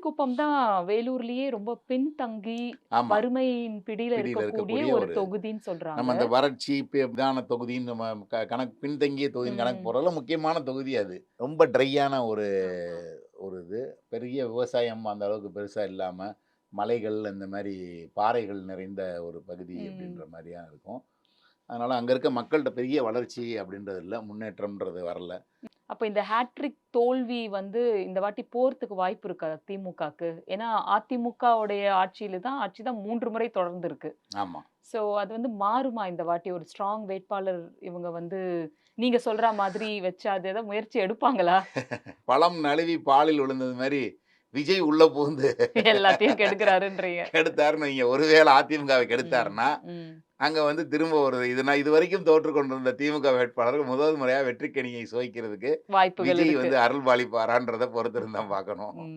கோட்டக்குப்பம் தான் வேலூர்லயே ரொம்ப பின்தங்கி ஆமா. வறுமையின் பிடியில பிடியில இருக்கக்கூடிய இருக்கக்கூடிய ஒரு ஒரு தொகுதின்னு சொல்றாங்க. நம்ம அந்த வறட்சி, பிரதான தொகுதின்னு நம்ம கணக்கு பின்தங்கிய தொகுதின்னு கணக்கு ம். போடுறதுல முக்கியமான தொகுதி அது. ரொம்ப ட்ரையான ஒரு ஆமா. ஒரு இது. பெரிய விவசாயம் அந்த அளவுக்கு பெருசா இல்லாம, மலைகள் இந்த மாரி பாறைகள் நிறைந்த ஒரு பகுதி ம். அப்படின்ற மாரியா இருக்கும். அதனால அங்க இருக்க மக்கள்ட்ட பெரிய வளர்ச்சி அப்படின்றது இல்ல. முன்னேற்றம்ன்றது வரல. அப்ப இந்த ஹேட்ரிக் தோல்வி வந்து இந்த வாட்டி போறதுக்கு வாய்ப்பு இருக்கா திமுகக்கு? ஏன்னா அதிமுகவுடைய ஆட்சி தான் 3 முறை தொடர்ந்து இருக்கு. ஆமா. சோ அது வந்து மாறுமா இந்த வாட்டி? ஒரு ஸ்ட்ராங் வேட்பாளர் இவங்க வந்து நீங்க சொல்றா மாதிரி வச்சு அது ஏதாவது முயற்சி எடுப்பாங்களா? பழம் நழுவி பாலில் விழுந்தது மாரி, விஜய் உள்ள புகுந்து எல்லாத்தையும் கெடுக்குறாருன்றீங்க. கெடுத்தாருன்னு வைங்க. ஒருவேள அதிமுகவ ம். கெடுத்தாருன்னா, ம். அங்க வந்து திரும்ப ஒரு இது நான் இதுவரைக்கும் தோற்றுக் கொண்டிருந்த திமுக வேட்பாளர் முதல் முறையா வெற்றிக்கனியை சுவைக்கிறதுக்கு வாய்ப்புகள் விஜய் இருக்கு. வந்து அருள் பாலிப்பாரான்றத பொறுத்திருந்து தான் பார்க்கணும். ம்.